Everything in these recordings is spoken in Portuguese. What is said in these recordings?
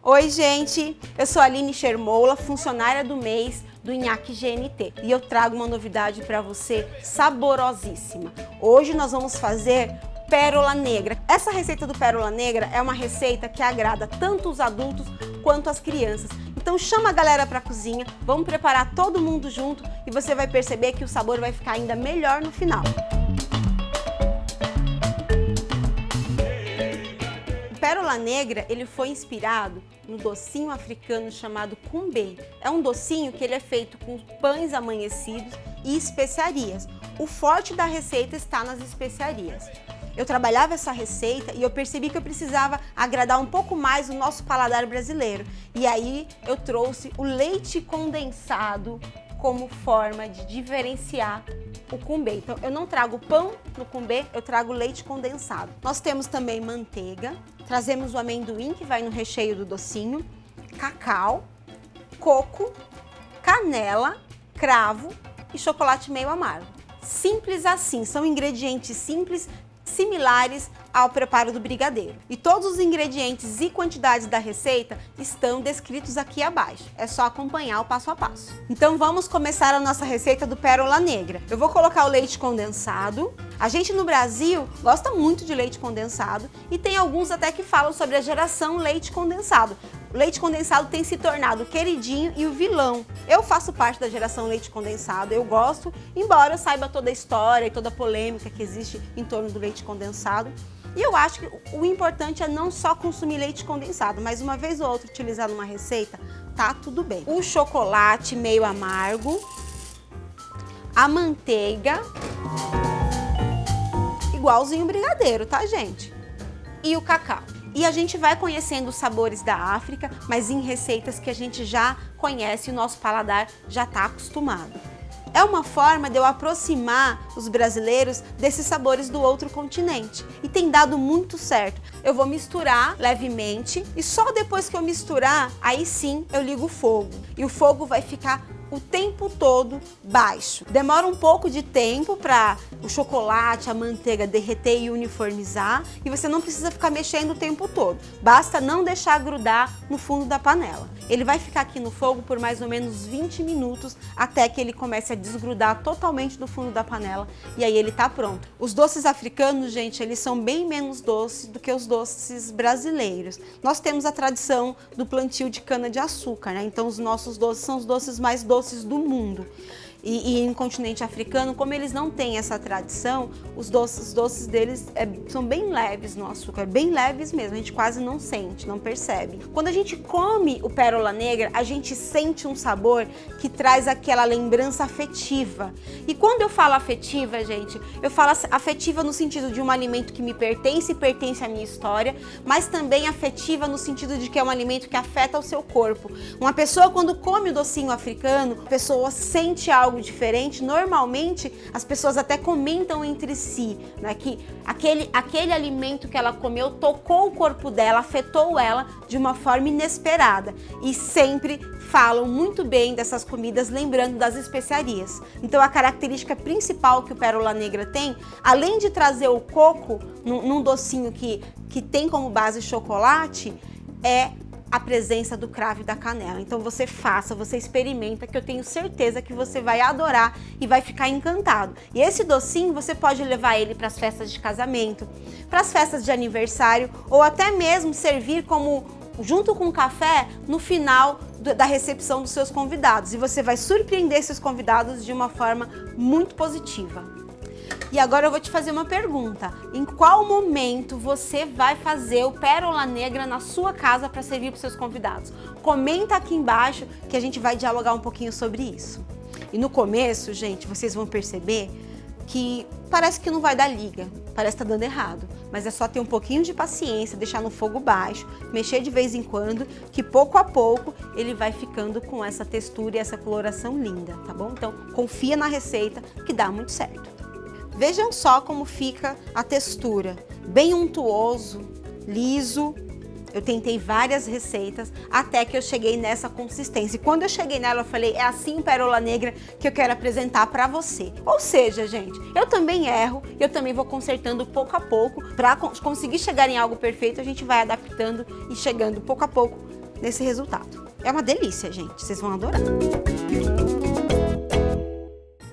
Oi, gente! Eu sou a Aline Shermola, funcionária do mês do Inhaque GNT. E eu trago uma novidade para você saborosíssima. Hoje nós vamos fazer pérola negra. Essa receita do pérola negra é uma receita que agrada tanto os adultos quanto as crianças. Então chama a galera para a cozinha, vamos preparar todo mundo junto e você vai perceber que o sabor vai ficar ainda melhor no final. O pérola negra, ele foi inspirado no docinho africano chamado kumbé. É um docinho que ele é feito com pães amanhecidos e especiarias. O forte da receita está nas especiarias. Eu trabalhava essa receita e eu percebi que eu precisava agradar um pouco mais o nosso paladar brasileiro. E aí eu trouxe o leite condensado como forma de diferenciar o kumbé. Então eu não trago pão no kumbé, eu trago leite condensado. Nós temos também manteiga, trazemos o amendoim que vai no recheio do docinho, cacau, coco, canela, cravo e chocolate meio amargo. Simples assim, são ingredientes simples, similares ao preparo do brigadeiro. E todos os ingredientes e quantidades da receita estão descritos aqui abaixo. É só acompanhar o passo a passo. Então vamos começar a nossa receita do pérola negra. Eu vou colocar o leite condensado. A gente no Brasil gosta muito de leite condensado e tem alguns até que falam sobre a geração leite condensado. O leite condensado tem se tornado o queridinho e o vilão. Eu faço parte da geração leite condensado, eu gosto, embora eu saiba toda a história e toda a polêmica que existe em torno do leite condensado. E eu acho que o importante é não só consumir leite condensado, mas uma vez ou outra utilizar numa receita, tá tudo bem. O chocolate meio amargo, a manteiga, igualzinho o brigadeiro, tá, gente? E o cacau. E a gente vai conhecendo os sabores da África, mas em receitas que a gente já conhece e o nosso paladar já está acostumado. É uma forma de eu aproximar os brasileiros desses sabores do outro continente. E tem dado muito certo. Eu vou misturar levemente e só depois que eu misturar, aí sim eu ligo o fogo. E o fogo vai ficar o tempo todo baixo. Demora um pouco de tempo para o chocolate, a manteiga derreter e uniformizar e você não precisa ficar mexendo o tempo todo. Basta não deixar grudar no fundo da panela. Ele vai ficar aqui no fogo por mais ou menos 20 minutos até que ele comece a desgrudar totalmente do fundo da panela e aí ele tá pronto. Os doces africanos, gente, eles são bem menos doces do que os doces brasileiros. Nós temos a tradição do plantio de cana-de-açúcar, né? Então os nossos doces são os doces mais doces do mundo. E no continente africano, como eles não têm essa tradição, os doces deles são bem leves no açúcar, bem leves mesmo, a gente quase não sente, não percebe. Quando a gente come o pérola negra, a gente sente um sabor que traz aquela lembrança afetiva. E quando eu falo afetiva, gente, eu falo afetiva no sentido de um alimento que me pertence e pertence à minha história, mas também afetiva no sentido de que é um alimento que afeta o seu corpo. Uma pessoa quando come o docinho africano, a pessoa sente algo diferente. Normalmente as pessoas até comentam entre si, né, que aquele alimento que ela comeu tocou o corpo dela, afetou ela de uma forma inesperada e sempre falam muito bem dessas comidas, lembrando das especiarias. Então a característica principal que o pérola negra tem, além de trazer o coco num docinho que tem como base chocolate, é a presença do cravo e da canela. Então você faça, você experimenta, que eu tenho certeza que você vai adorar e vai ficar encantado. E esse docinho você pode levar ele para as festas de casamento, para as festas de aniversário ou até mesmo servir como junto com o café no final da recepção dos seus convidados. E você vai surpreender esses convidados de uma forma muito positiva. E agora eu vou te fazer uma pergunta. Em qual momento você vai fazer o pérola negra na sua casa para servir para os seus convidados? Comenta aqui embaixo que a gente vai dialogar um pouquinho sobre isso. E no começo, gente, vocês vão perceber que parece que não vai dar liga, parece que tá dando errado. Mas é só ter um pouquinho de paciência, deixar no fogo baixo, mexer de vez em quando, que pouco a pouco ele vai ficando com essa textura e essa coloração linda, tá bom? Então confia na receita que dá muito certo. Vejam só como fica a textura, bem untuoso, liso. Eu tentei várias receitas até que eu cheguei nessa consistência. E quando eu cheguei nela, eu falei, é assim pérola negra que eu quero apresentar para você. Ou seja, gente, eu também erro, eu também vou consertando pouco a pouco. Para conseguir chegar em algo perfeito, a gente vai adaptando e chegando pouco a pouco nesse resultado. É uma delícia, gente, vocês vão adorar.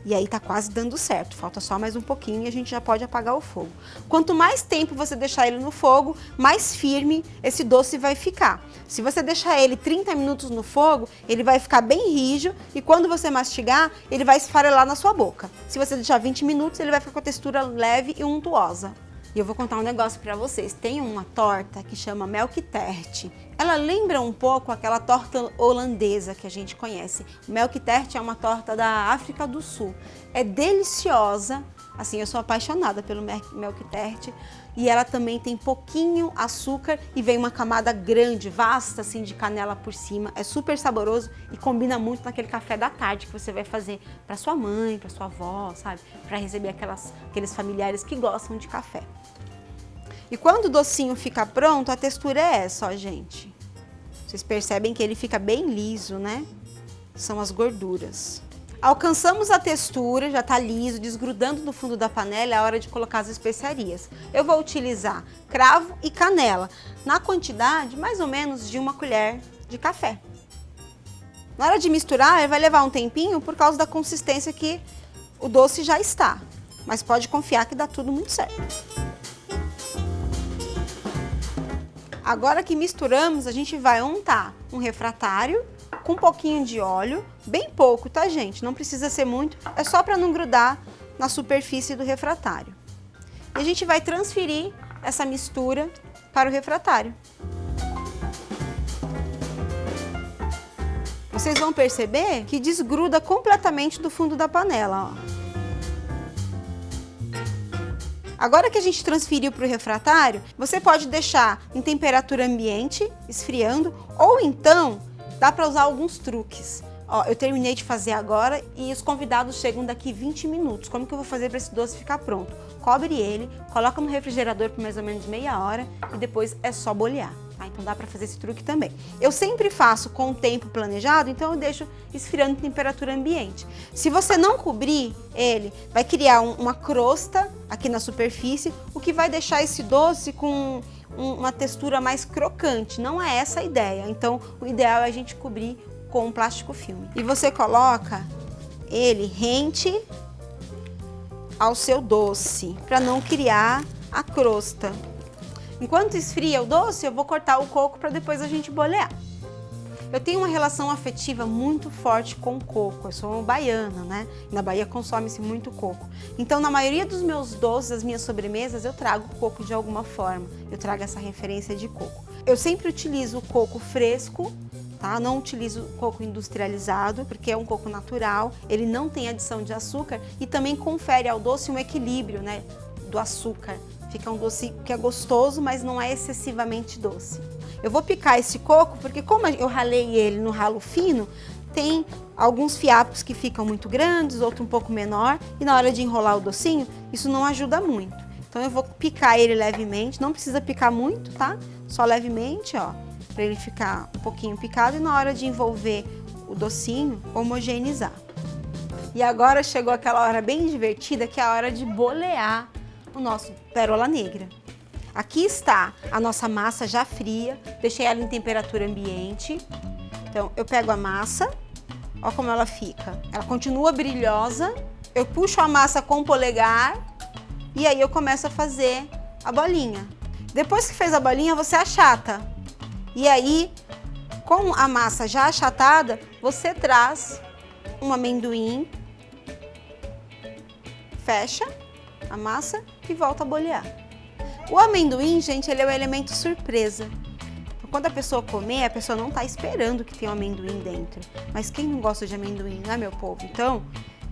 E aí tá quase dando certo, falta só mais um pouquinho e a gente já pode apagar o fogo. Quanto mais tempo você deixar ele no fogo, mais firme esse doce vai ficar. Se você deixar ele 30 minutos no fogo, ele vai ficar bem rígido e quando você mastigar, ele vai esfarelar na sua boca. Se você deixar 20 minutos, ele vai ficar com a textura leve e untuosa. E eu vou contar um negócio pra vocês. Tem uma torta que chama Melktert. Ela lembra um pouco aquela torta holandesa que a gente conhece. Melktert é uma torta da África do Sul. É deliciosa. Assim, eu sou apaixonada pelo Melktert. E ela também tem pouquinho açúcar e vem uma camada grande, vasta, assim, de canela por cima. É super saboroso e combina muito naquele café da tarde que você vai fazer para sua mãe, para sua avó, sabe? Para receber aqueles familiares que gostam de café. E quando o docinho fica pronto, a textura é essa, ó, gente. Vocês percebem que ele fica bem liso, né? São as gorduras. Alcançamos a textura, já tá liso, desgrudando do fundo da panela, é a hora de colocar as especiarias. Eu vou utilizar cravo e canela, na quantidade mais ou menos de 1 colher de café. Na hora de misturar, vai levar um tempinho por causa da consistência que o doce já está, mas pode confiar que dá tudo muito certo. Agora que misturamos, a gente vai untar um refratário com um pouquinho de óleo, bem pouco, tá, gente? Não precisa ser muito, é só para não grudar na superfície do refratário. E a gente vai transferir essa mistura para o refratário. Vocês vão perceber que desgruda completamente do fundo da panela, ó. Agora que a gente transferiu para o refratário, você pode deixar em temperatura ambiente, esfriando, ou então dá para usar alguns truques. Ó, eu terminei de fazer agora e os convidados chegam daqui 20 minutos. Como que eu vou fazer para esse doce ficar pronto? Cobre ele, coloca no refrigerador por mais ou menos meia hora e depois é só bolear. Tá? Então dá para fazer esse truque também. Eu sempre faço com o tempo planejado, então eu deixo esfriando em temperatura ambiente. Se você não cobrir ele, vai criar uma crosta aqui na superfície, o que vai deixar esse doce com uma textura mais crocante. Não é essa a ideia. Então o ideal é a gente cobrir com um plástico filme. E você coloca ele rente ao seu doce, para não criar a crosta. Enquanto esfria o doce, eu vou cortar o coco para depois a gente bolear. Eu tenho uma relação afetiva muito forte com o coco. Eu sou baiana, né? Na Bahia consome-se muito coco. Então, na maioria dos meus doces, das minhas sobremesas, eu trago coco de alguma forma. Eu trago essa referência de coco. Eu sempre utilizo o coco fresco, tá? Não utilizo coco industrializado, porque é um coco natural, ele não tem adição de açúcar e também confere ao doce um equilíbrio, né, do açúcar. Fica um doce que é gostoso, mas não é excessivamente doce. Eu vou picar esse coco, porque como eu ralei ele no ralo fino, tem alguns fiapos que ficam muito grandes, outro um pouco menor, e na hora de enrolar o docinho, isso não ajuda muito. Então eu vou picar ele levemente, não precisa picar muito, tá? Só levemente, ó, para ele ficar um pouquinho picado e na hora de envolver o docinho, homogeneizar. E agora chegou aquela hora bem divertida, que é a hora de bolear o nosso pérola negra. Aqui está a nossa massa já fria, deixei ela em temperatura ambiente. Então eu pego a massa, ó como ela fica. Ela continua brilhosa, eu puxo a massa com o polegar e aí eu começo a fazer a bolinha. Depois que fez a bolinha, você achata. E aí, com a massa já achatada, você traz um amendoim, fecha a massa e volta a bolear. O amendoim, gente, ele é o elemento surpresa. Então, quando a pessoa comer, a pessoa não está esperando que tem um amendoim dentro. Mas quem não gosta de amendoim, né, meu povo? Então,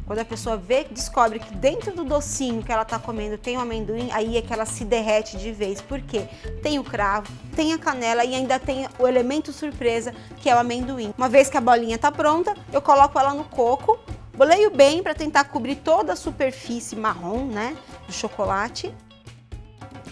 quando a pessoa vê, descobre que dentro do docinho que ela está comendo tem um amendoim, aí é que ela se derrete de vez. Por quê? Tem o cravo, tem a canela e ainda tem o elemento surpresa, que é o amendoim. Uma vez que a bolinha está pronta, eu coloco ela no coco, boleio bem para tentar cobrir toda a superfície marrom, né, do chocolate.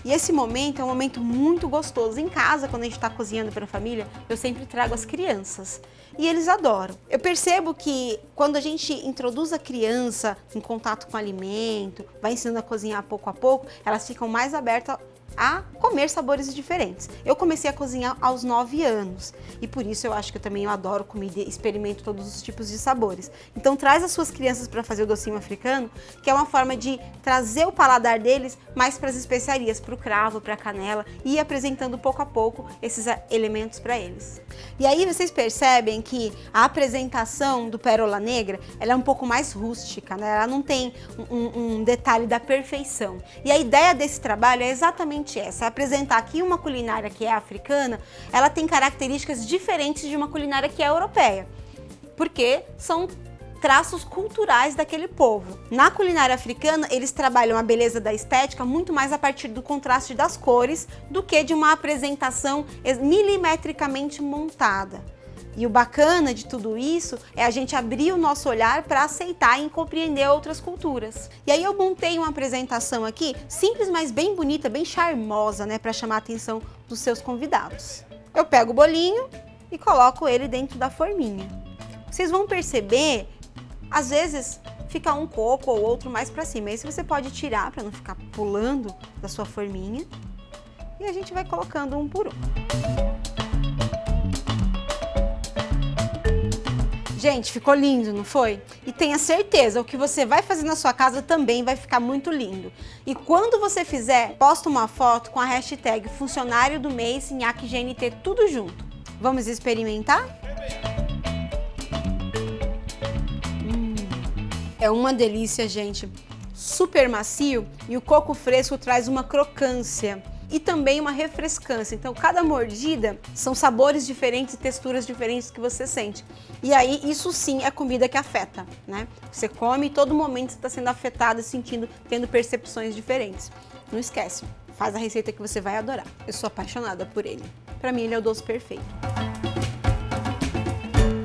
E esse momento é um momento muito gostoso. Em casa, quando a gente está cozinhando para a família, eu sempre trago as crianças. E eles adoram. Eu percebo que quando a gente introduz a criança em contato com o alimento, vai ensinando a cozinhar pouco a pouco, elas ficam mais abertas a comer sabores diferentes. Eu comecei a cozinhar aos 9 anos e por isso eu acho que eu adoro comida e experimento todos os tipos de sabores. Então traz as suas crianças para fazer o docinho africano, que é uma forma de trazer o paladar deles mais para as especiarias, para o cravo, para a canela e ir apresentando pouco a pouco esses elementos para eles. E aí vocês percebem que a apresentação do Pérola Negra, ela é um pouco mais rústica, né? Ela não tem um detalhe da perfeição. E a ideia desse trabalho é exatamente essa, é apresentar aqui uma culinária que é africana, ela tem características diferentes de uma culinária que é europeia, porque são traços culturais daquele povo. Na culinária africana, eles trabalham a beleza da estética muito mais a partir do contraste das cores do que de uma apresentação milimetricamente montada. E o bacana de tudo isso é a gente abrir o nosso olhar para aceitar e compreender outras culturas. E aí eu montei uma apresentação aqui, simples, mas bem bonita, bem charmosa, né, para chamar a atenção dos seus convidados. Eu pego o bolinho e coloco ele dentro da forminha. Vocês vão perceber, às vezes fica um coco ou outro mais para cima. Esse você pode tirar para não ficar pulando da sua forminha. E a gente vai colocando um por um. Gente, ficou lindo, não foi? E tenha certeza, o que você vai fazer na sua casa também vai ficar muito lindo. E quando você fizer, posta uma foto com a hashtag funcionário do mês NhaqueGNT, tudo junto. Vamos experimentar? É uma delícia, gente. Super macio e o coco fresco traz uma crocância e também uma refrescância. Então, cada mordida são sabores diferentes e texturas diferentes que você sente. E aí, isso sim é comida que afeta, né? Você come e todo momento você está sendo afetado, sentindo, tendo percepções diferentes. Não esquece, faz a receita que você vai adorar. Eu sou apaixonada por ele. Para mim, ele é o doce perfeito.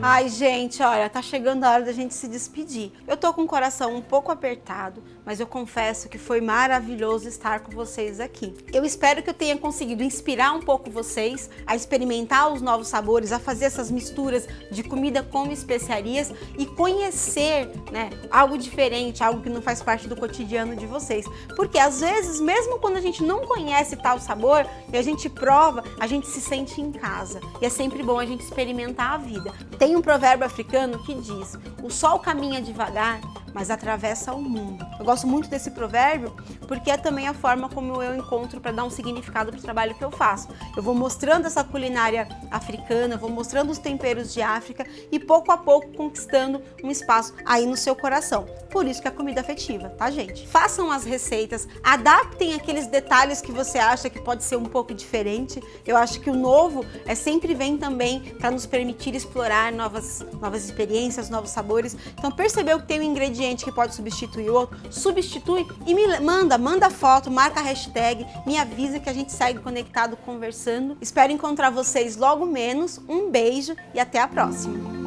Ai, gente, olha, tá chegando a hora da gente se despedir. Eu tô com o coração um pouco apertado, mas eu confesso que foi maravilhoso estar com vocês aqui. Eu espero que eu tenha conseguido inspirar um pouco vocês a experimentar os novos sabores, a fazer essas misturas de comida com especiarias e conhecer, né, algo diferente, algo que não faz parte do cotidiano de vocês. Porque às vezes, mesmo quando a gente não conhece tal sabor e a gente prova, a gente se sente em casa. E é sempre bom a gente experimentar a vida. Tem um provérbio africano que diz: o sol caminha devagar, mas atravessa o mundo. Eu gosto muito desse provérbio porque é também a forma como eu encontro para dar um significado para o trabalho que eu faço. Eu vou mostrando essa culinária africana, vou mostrando os temperos de África e pouco a pouco conquistando um espaço aí no seu coração. Por isso que é comida afetiva, tá, gente? Façam as receitas, adaptem aqueles detalhes que você acha que pode ser um pouco diferente. Eu acho que o novo sempre vem também para nos permitir explorar novas experiências, novos sabores. Então percebeu que tem um ingrediente que pode substituir o outro, substitui e me manda foto, marca a hashtag, me avisa que a gente segue conectado conversando. Espero encontrar vocês logo menos. Um beijo e até a próxima!